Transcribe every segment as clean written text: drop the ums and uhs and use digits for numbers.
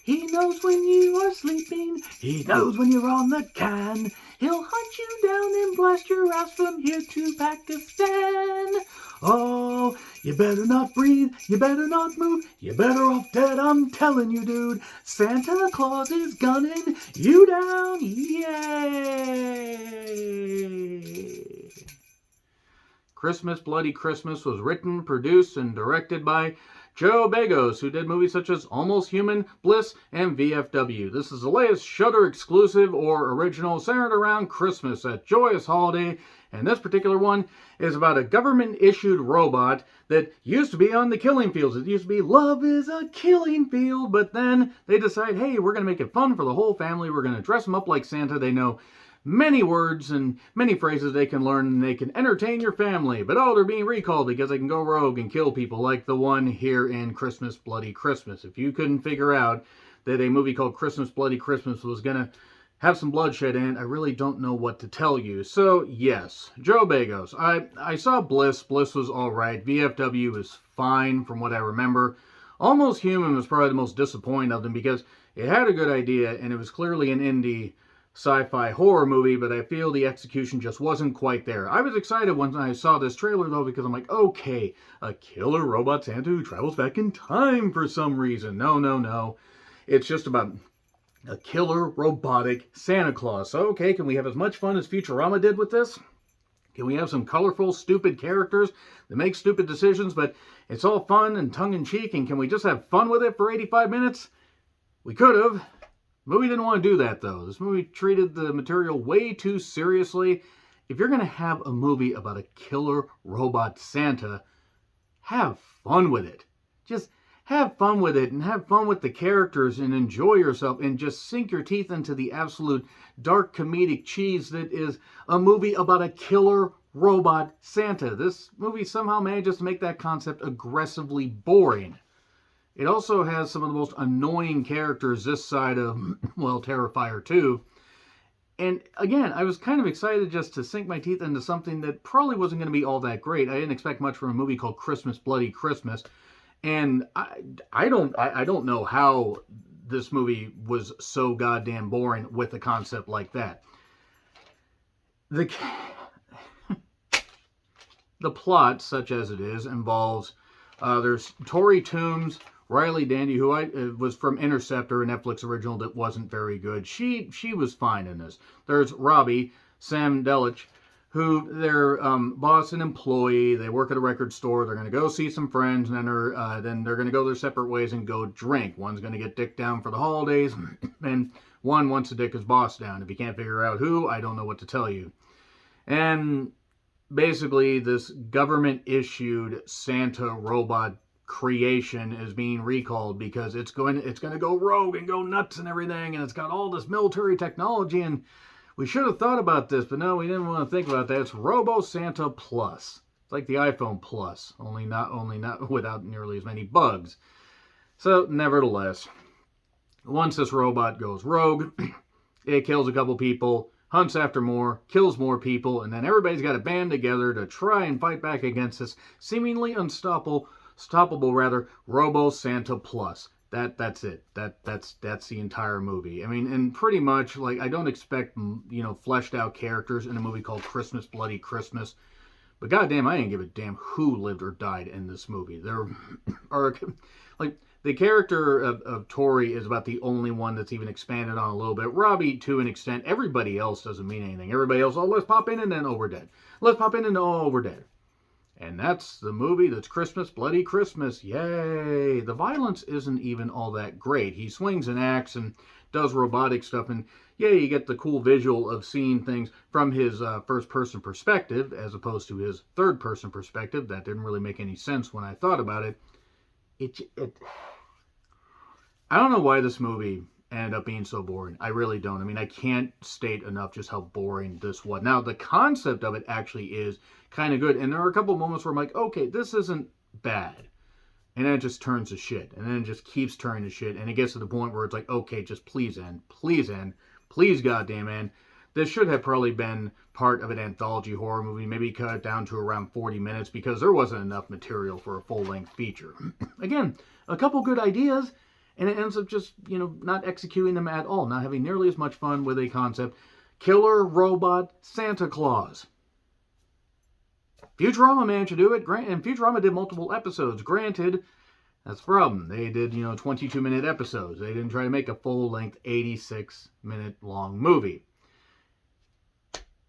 He knows when you are sleeping. He knows when you're on the can. He'll hunt you down and blast your ass from here to Pakistan. Oh, you better not breathe. You better not move. You better off dead, I'm telling you, dude. Santa Claus is gunning you down. Yay! Christmas Bloody Christmas was written, produced, and directed by Joe Begos, who did movies such as Almost Human, Bliss, and VFW. This is the latest Shudder exclusive or original centered around Christmas, that joyous holiday, and this particular one is about a government-issued robot that used to be on the killing fields. It used to be, love is a killing field, but then they decide, hey, we're going to make it fun for the whole family. We're going to dress them up like Santa. They know many words and many phrases they can learn, and they can entertain your family. But they're being recalled because they can go rogue and kill people, like the one here in Christmas Bloody Christmas. If you couldn't figure out that a movie called Christmas Bloody Christmas was going to have some bloodshed in, I really don't know what to tell you. So, yes, Joe Begos. I saw Bliss. Bliss was alright. VFW was fine from what I remember. Almost Human was probably the most disappointing of them because it had a good idea, and it was clearly an indie sci-fi horror movie, but I feel the execution just wasn't quite there. I was excited when I saw this trailer, though, because I'm like, okay, a killer robot Santa who travels back in time for some reason. No. It's just about a killer robotic Santa Claus. So, okay, can we have as much fun as Futurama did with this? Can we have some colorful, stupid characters that make stupid decisions, but it's all fun and tongue-in-cheek, and can we just have fun with it for 85 minutes? We could have. The movie didn't want to do that, though. This movie treated the material way too seriously. If you're going to have a movie about a killer robot Santa, have fun with it. Just have fun with it, and have fun with the characters, and enjoy yourself, and just sink your teeth into the absolute dark comedic cheese that is a movie about a killer robot Santa. This movie somehow manages to make that concept aggressively boring. It also has some of the most annoying characters this side of, well, Terrifier 2. And again, I was kind of excited just to sink my teeth into something that probably wasn't going to be all that great. I didn't expect much from a movie called Christmas Bloody Christmas. And I don't know how this movie was so goddamn boring with a concept like that. The plot, such as it is, involves there's Tori Toombs, Riley Dandy, who was from Interceptor, a Netflix original that wasn't very good. She was fine in this. There's Robbie, Sam Delich, who they're boss and employee. They work at a record store. They're going to go see some friends, and then they're going to go their separate ways and go drink. One's going to get dicked down for the holidays, and one wants to dick his boss down. If you can't figure out who, I don't know what to tell you. And basically, this government-issued Santa robot creation is being recalled because it's going to go rogue and go nuts and everything, and it's got all this military technology, and we should have thought about this, but no, we didn't want to think about that. It's Robo Santa Plus. It's like the iPhone Plus, only not without nearly as many bugs. So, nevertheless, once this robot goes rogue, it kills a couple people, hunts after more, kills more people, and then everybody's got to band together to try and fight back against this seemingly unstoppable Robo Santa Plus. That's it. That's the entire movie. I mean, and pretty much, like, I don't expect, fleshed out characters in a movie called Christmas Bloody Christmas. But goddamn, I didn't give a damn who lived or died in this movie. There are, like, the character of Tori is about the only one that's even expanded on a little bit. Robbie, to an extent. Everybody else doesn't mean anything. Everybody else, oh, let's pop in and then, oh, we're dead. Let's pop in and, oh, we're dead. And that's the movie that's Christmas Bloody Christmas. Yay! The violence isn't even all that great. He swings an axe and does robotic stuff, and yeah, you get the cool visual of seeing things from his first-person perspective as opposed to his third-person perspective. That didn't really make any sense when I thought about it. I don't know why this movie ended up being so boring. I really don't. I mean, I can't state enough just how boring this was. Now, the concept of it actually is kind of good, and there are a couple moments where I'm like, okay, this isn't bad. And then it just turns to shit, and then it just keeps turning to shit, and it gets to the point where it's like, okay, just please end, please goddamn end. This should have probably been part of an anthology horror movie, maybe cut it down to around 40 minutes, because there wasn't enough material for a full-length feature. Again, a couple good ideas, and it ends up just, not executing them at all, not having nearly as much fun with a concept. Killer Robot Santa Claus. Futurama managed to do it, and Futurama did multiple episodes. Granted, that's the problem. They did, 22-minute episodes. They didn't try to make a full-length 86-minute long movie.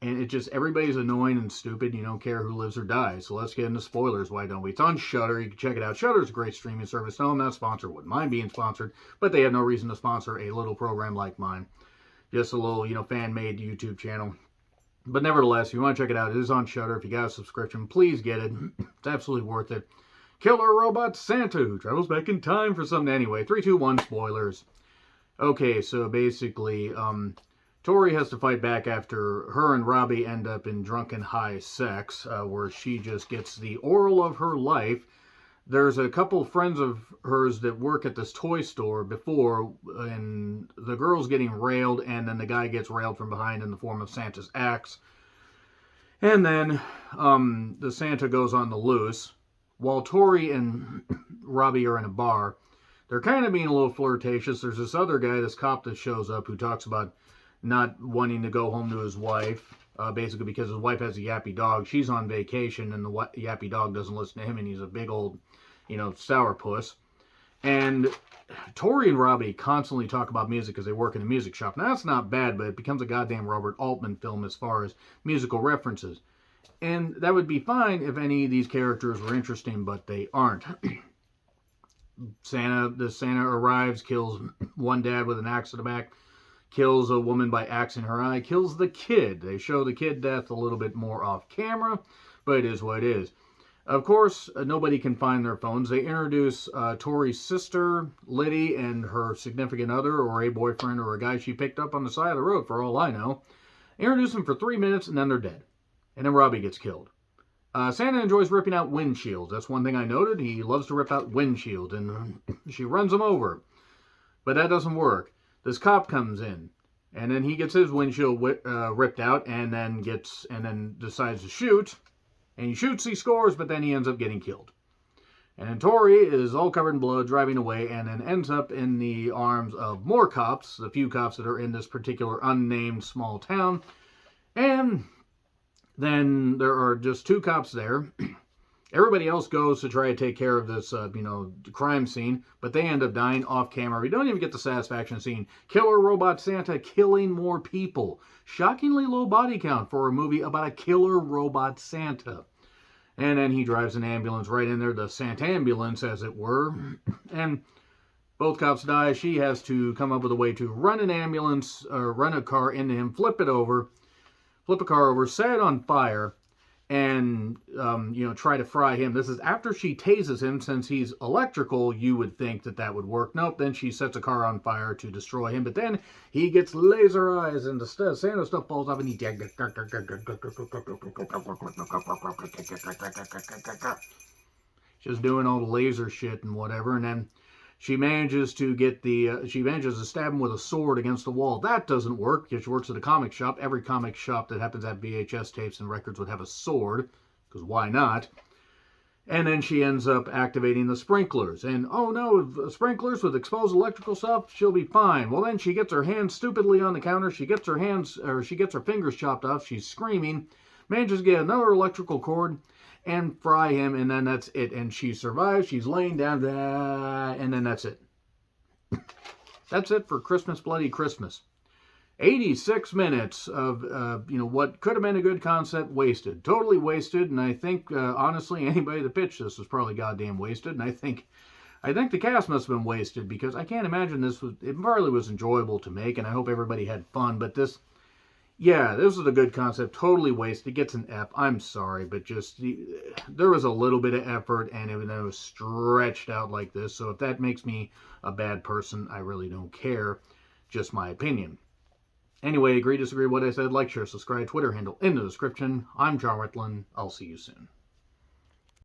And it just, everybody's annoying and stupid. You don't care who lives or dies. So let's get into spoilers, why don't we? It's on Shudder. You can check it out. Shudder's a great streaming service. No, I'm not sponsored. Wouldn't mind being sponsored. But they have no reason to sponsor a little program like mine. Just a little, fan-made YouTube channel. But nevertheless, if you want to check it out, it is on Shudder. If you got a subscription, please get it. It's absolutely worth it. Killer Robot Santa, who travels back in time for something. Anyway, 3, 2, 1, spoilers. Okay, so basically, Tori has to fight back after her and Robbie end up in drunken high sex, where she just gets the oral of her life. There's a couple friends of hers that work at this toy store before, and the girl's getting railed, and then the guy gets railed from behind in the form of Santa's axe. And then the Santa goes on the loose. While Tori and Robbie are in a bar, they're kind of being a little flirtatious. There's this other guy, this cop that shows up, who talks about not wanting to go home to his wife, basically because his wife has a yappy dog. She's on vacation, and the yappy dog doesn't listen to him, and he's a big old, sourpuss. And Tori and Robbie constantly talk about music because they work in a music shop. Now, that's not bad, but it becomes a goddamn Robert Altman film as far as musical references. And that would be fine if any of these characters were interesting, but they aren't. The Santa arrives, kills one dad with an axe to the back, kills a woman by axe in her eye, kills the kid. They show the kid death a little bit more off camera, but it is what it is. Of course, nobody can find their phones. They introduce Tori's sister, Liddy, and her significant other, or a boyfriend, or a guy she picked up on the side of the road, for all I know. Introduce them for 3 minutes, and then they're dead. And then Robbie gets killed. Santa enjoys ripping out windshields. That's one thing I noted. He loves to rip out windshields, and she runs him over. But that doesn't work. This cop comes in, and then he gets his windshield ripped out, and then decides to shoot. And he shoots, he scores, but then he ends up getting killed. And then Tori is all covered in blood, driving away, and then ends up in the arms of more cops, the few cops that are in this particular unnamed small town. And then there are just 2 cops there. Everybody else goes to try to take care of this, crime scene, but they end up dying off camera. We don't even get the satisfaction of seeing Killer Robot Santa killing more people. Shockingly low body count for a movie about a killer robot Santa. And then he drives an ambulance right in there, the Santa ambulance, as it were. And both cops die. She has to come up with a way to run a car into him, flip a car over, set it on fire, and, try to fry him. This is after she tases him. Since he's electrical, you would think that would work. Nope, then she sets a car on fire to destroy him. But then he gets laser eyes, and the Santa stuff falls off, and he just doing all the laser shit and whatever. And then she manages to stab him with a sword against the wall. That doesn't work because she works at a comic shop. Every comic shop that happens to have VHS tapes and records would have a sword, because why not? And then she ends up activating the sprinklers. And, oh no, sprinklers with exposed electrical stuff, she'll be fine. Well, then she gets her hands stupidly on the counter. She gets her fingers chopped off. She's screaming. Manages to get another electrical cord and fry him, and then that's it. And she survives. She's laying down, and then that's it. That's it for Christmas Bloody Christmas. 86 minutes of, what could have been a good concept wasted. Totally wasted, and I think, honestly, anybody that pitched this was probably goddamn wasted, and I think the cast must have been wasted, because I can't imagine it probably was enjoyable to make, and I hope everybody had fun, but this was a good concept, totally wasted. It gets an F. I'm sorry, but there was a little bit of effort, and it was stretched out like this, so if that makes me a bad person, I really don't care. Just my opinion. Anyway, agree, disagree with what I said, like, share, subscribe, Twitter handle in the description. I'm John Ritlin. I'll see you soon.